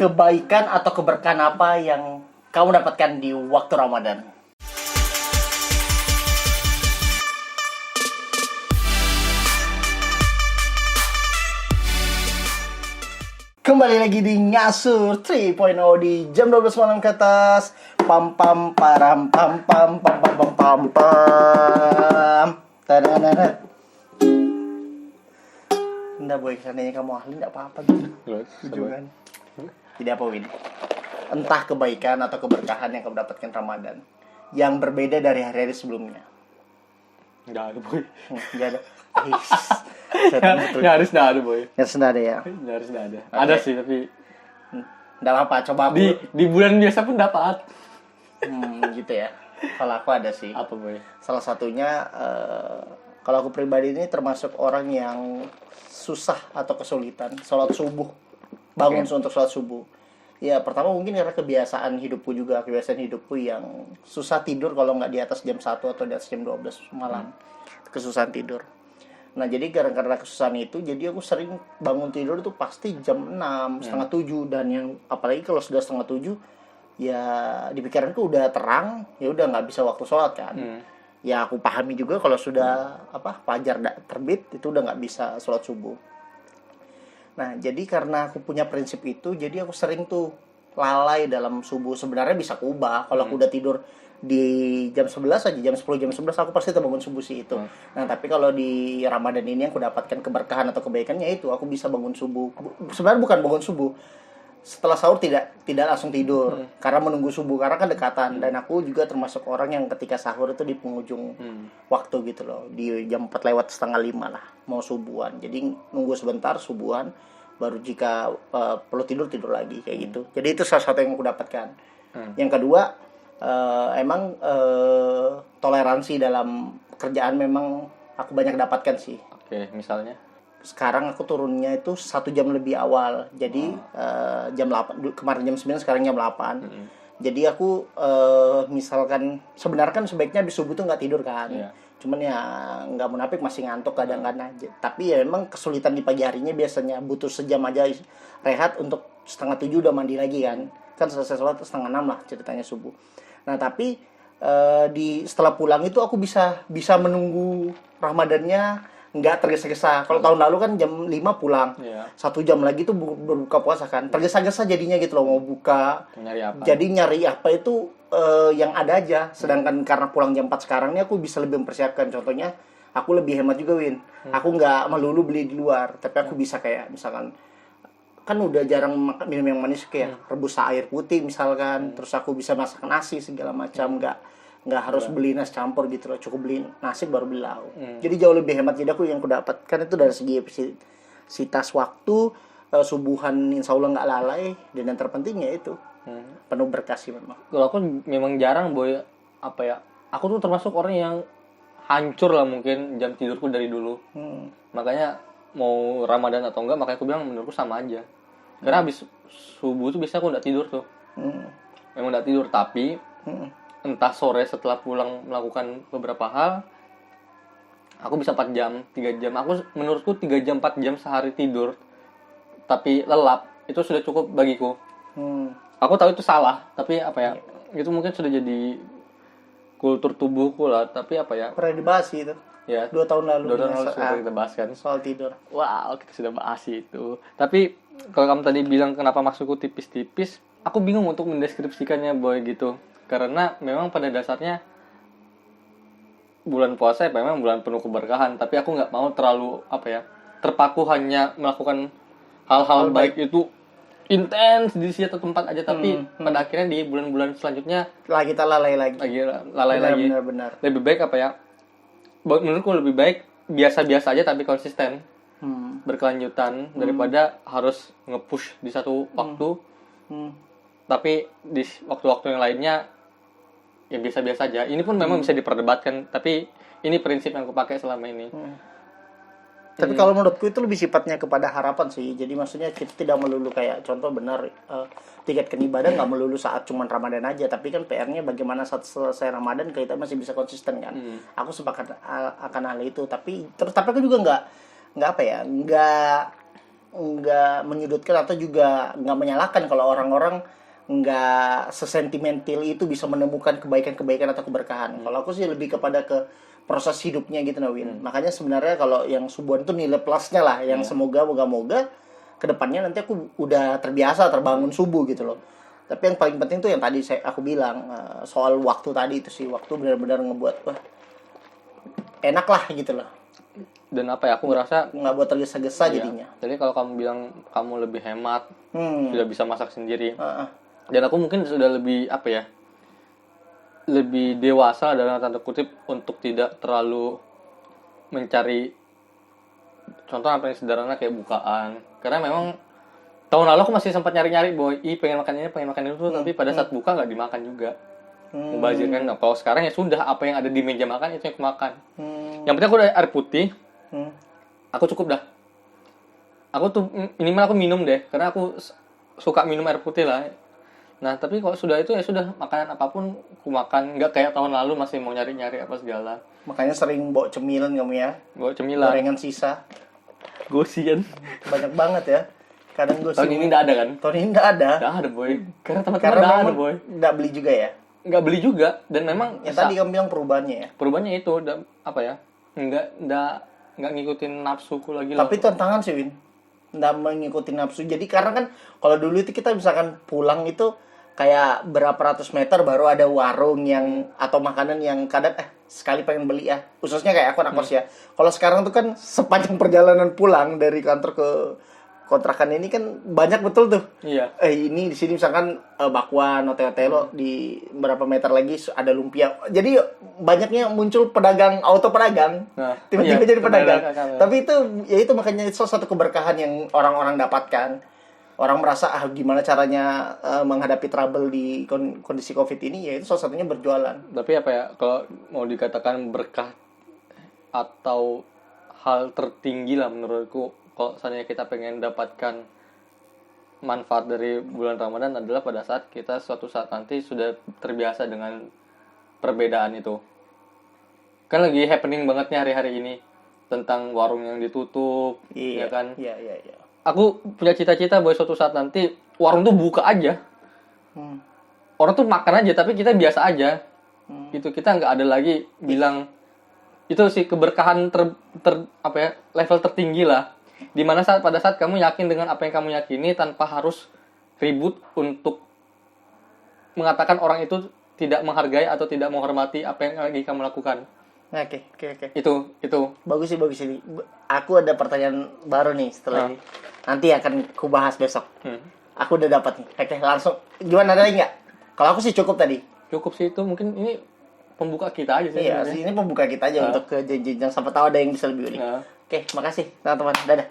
kebaikan atau keberkahan apa yang kamu dapatkan di waktu Ramadan? Kembali lagi di Ngasur 3.0 di jam 12 malam ke atas. Pam pam param pam pam pam pam pam pam pam. Tadadadad. Nggak boy, seandainya kamu ahli nggak apa-apa gitu. Tujuan. Jadi apa Win? Entah kebaikan atau keberkahan yang kamu dapatkan Ramadan yang berbeda dari hari-hari sebelumnya. Nggak ada boy. Nggak ada. Nyaris nggak ada boy. Nyaris nggak ada ya. Nyaris nggak ada. Okay. Ada sih tapi nggak apa-apa. Coba aku. di bulan biasa pun dapat. Gitu ya. Kalau aku ada sih. Apa boy? Salah satunya kalau aku pribadi ini termasuk orang yang susah atau kesulitan sholat subuh, bangun untuk sholat subuh. Ya pertama mungkin karena kebiasaan hidupku yang susah tidur kalau nggak di atas jam 1 atau di atas jam 12 malam. Kesusahan tidur. Nah jadi karena kesusahan itu, jadi aku sering bangun tidur itu pasti jam 6, setengah 7. Dan yang apalagi kalau sudah setengah 7, ya di pikiranku udah terang, ya udah nggak bisa waktu sholat kan. Ya aku pahami juga kalau sudah fajar terbit itu udah nggak bisa sholat subuh. Nah jadi karena aku punya prinsip itu, jadi aku sering tuh lalai dalam subuh. Sebenarnya bisa aku ubah kalau aku udah tidur di jam 11 aja, jam 10, jam 11 aku pasti terbangun subuh sih itu. Nah tapi kalau di Ramadan ini yang aku dapatkan keberkahan atau kebaikannya itu aku bisa bangun subuh. Sebenarnya bukan bangun subuh, setelah sahur tidak langsung tidur karena menunggu subuh, karena kan dekatan. Dan aku juga termasuk orang yang ketika sahur itu di penghujung waktu gitu loh, di jam 4 lewat setengah 5 lah mau subuhan. Jadi nunggu sebentar subuhan, baru jika perlu tidur lagi kayak gitu. Jadi itu salah satu yang aku dapatkan. Yang kedua emang toleransi dalam kerjaan memang aku banyak dapatkan sih. Oke, misalnya Sekarang aku turunnya itu 1 jam lebih awal. Jadi jam 8, kemarin jam 9, sekarang jam 8. Jadi aku misalkan sebenarnya kan sebaiknya di subuh tuh nggak tidur kan. Cuman ya nggak munafik masih ngantuk kadang-kadang aja. Tapi ya memang kesulitan di pagi harinya biasanya butuh sejam aja rehat untuk 6:30 udah mandi lagi kan. Kan selesai sholat 5:30 lah ceritanya subuh. Nah tapi setelah pulang itu aku bisa menunggu Ramadannya nggak tergesa-gesa. Kalau tahun lalu kan jam 5 pulang, 1 jam lagi tuh berbuka puasa kan, tergesa-gesa jadinya gitu loh, mau buka nyari apa? Jadi nyari apa itu yang ada aja. Sedangkan karena pulang jam 4 sekarang ini aku bisa lebih mempersiapkan. Contohnya aku lebih hemat juga Win. Aku nggak melulu beli di luar, tapi aku bisa kayak misalkan kan udah jarang minum yang manis kayak rebus air putih misalkan. Terus aku bisa masak nasi segala macam, nggak harus beli nasi campur gitu loh, cukup beli nasi baru beli lauk. Jadi jauh lebih hemat. Jadi aku yang aku dapatkan itu dari segi efisiensitas waktu, subuhan insya Allah nggak lalai, dan yang terpentingnya itu penuh berkah sih memang. Kalau aku memang jarang boy, aku tuh termasuk orang yang hancur lah mungkin jam tidurku dari dulu. Makanya mau Ramadan atau enggak, makanya aku bilang menurutku sama aja. Karena habis subuh tuh biasa aku nggak tidur tuh. Memang nggak tidur, tapi entah sore setelah pulang melakukan beberapa hal, aku bisa 4 jam, 3 jam. Menurutku 3 jam, 4 jam sehari tidur tapi lelap itu sudah cukup bagiku. Aku tahu itu salah, tapi itu mungkin sudah jadi kultur tubuhku lah. Tapi pernah dibahas sih itu ya, 2 tahun lalu sudah kita bahas kan soal tidur. Wow, kita sudah bahas itu. Tapi kalau kamu tadi bilang kenapa maksudku tipis-tipis, aku bingung untuk mendeskripsikannya boy gitu. Karena memang pada dasarnya bulan puasa memang bulan penuh keberkahan, tapi aku nggak mau terlalu terpaku hanya melakukan hal-hal baik itu intens di satu tempat aja. Tapi pada akhirnya di bulan-bulan selanjutnya kita lalai lagi. Benar. Lebih baik menurutku lebih baik biasa-biasa aja tapi konsisten, berkelanjutan daripada harus nge-push di satu waktu. Tapi di waktu-waktu yang lainnya ya biasa-biasa aja. Ini pun memang bisa diperdebatkan, tapi ini prinsip yang aku pakai selama ini. Tapi kalau menurutku itu lebih sifatnya kepada harapan sih. Jadi maksudnya kita tidak melulu kayak contoh benar tingkatkan ibadah nggak melulu saat cuman Ramadan aja, tapi kan PR-nya bagaimana saat selesai Ramadan kita masih bisa konsisten kan. Aku sepakat akan hal itu, tapi aku juga nggak nggak menyudutkan atau juga nggak menyalahkan kalau orang-orang nggak sesentimental itu bisa menemukan kebaikan-kebaikan atau keberkahan. Kalau aku sih lebih kepada ke proses hidupnya gitu, Nawin. Makanya sebenarnya kalau yang subuhan itu nilai plusnya lah, yang semoga moga-moga kedepannya nanti aku udah terbiasa terbangun subuh gitu loh. Tapi yang paling penting tuh yang tadi aku bilang soal waktu tadi itu sih, waktu benar-benar ngebuat wah enak lah gitu loh. Dan apa ya, aku ngerasa Nggak buat tergesa-gesa jadinya. jadi kalau kamu bilang kamu lebih hemat, sudah bisa masak sendiri, Heeh. dan aku mungkin sudah lebih apa ya, lebih dewasa dalam tanda kutip untuk tidak terlalu mencari contoh apa yang sederhana kayak bukaan. Karena memang tahun lalu aku masih sempat nyari-nyari, boy, pengen makan ini, pengen makan itu, tapi pada saat buka nggak dimakan juga. Mubazir kan. Nah, kalau sekarang ya sudah, apa yang ada di meja makan itu yang aku makan. Yang penting aku udah air putih, aku cukup dah. Aku tuh minimal aku minum deh, karena aku suka minum air putih lah. Nah, tapi kalau sudah itu ya sudah, makanan apapun aku makan, nggak kayak tahun lalu masih mau nyari-nyari apa segala. Makanya sering bawa cemilan kamu ya. Bawa cemilan. Gorengan sisa. Gosian. Banyak banget ya. Kadang gue Tahun ini nggak ada kan? Tahun ini nggak ada. Nggak ada, boy. Karena teman-teman Karena nggak ada, memang boy. nggak beli juga ya. Nggak beli juga, dan memang Yang tadi kamu bilang perubahannya ya. perubahannya itu apa ya? Nggak ngikutin nafsuku lagi lah. Tapi tantangan sih, Win. Nggak mengikuti nafsu. Jadi karena kan kalau dulu itu kita misalkan pulang itu kayak berapa ratus meter baru ada warung yang atau makanan yang kadang sekali pengen beli ya. Khususnya kayak aku anak kos ya. Kalau sekarang tuh kan sepanjang perjalanan pulang dari kantor ke kontrakan ini kan banyak betul tuh. Iya. Ini di sini misalkan bakwan, ote-otelo di berapa meter lagi ada lumpia. Jadi banyaknya muncul pedagang, auto pedagang. Nah, Tiba-tiba iya, jadi pedagang. pedagang. Tapi itu ya itu makanya itu salah satu keberkahan yang orang-orang dapatkan. Orang merasa gimana caranya menghadapi trouble di kondisi Covid ini, ya itu salah satunya berjualan. Tapi apa ya, kalau mau dikatakan berkah atau hal tertinggi lah menurutku, kalau misalnya kita pengen dapatkan manfaat dari bulan Ramadan adalah pada saat kita suatu saat nanti sudah terbiasa dengan perbedaan itu. Kan lagi happening banget nih hari-hari ini tentang warung yang ditutup, ya kan? Iya. Aku punya cita-cita bahwa suatu saat nanti warung tuh buka aja. Orang tuh makan aja, tapi kita biasa aja. Gitu, kita nggak ada lagi bilang itu sih keberkahan apa ya, level tertinggi lah. Dimana pada saat kamu yakin dengan apa yang kamu yakini tanpa harus ribut untuk mengatakan orang itu tidak menghargai atau tidak menghormati apa yang lagi kamu lakukan. Oke. Itu. Bagus sih. Aku ada pertanyaan baru nih setelah ini. Nanti akan ku bahas besok. Aku udah dapat nih. Oke, langsung. Gimana, ada lagi nggak? Kalau aku sih cukup tadi. Cukup sih itu, mungkin ini pembuka kita aja sih. Iya, ini pembuka kita aja untuk ke jenjang, siapa tahu ada yang bisa lebih unik. Oke, makasih teman-teman. Dadah.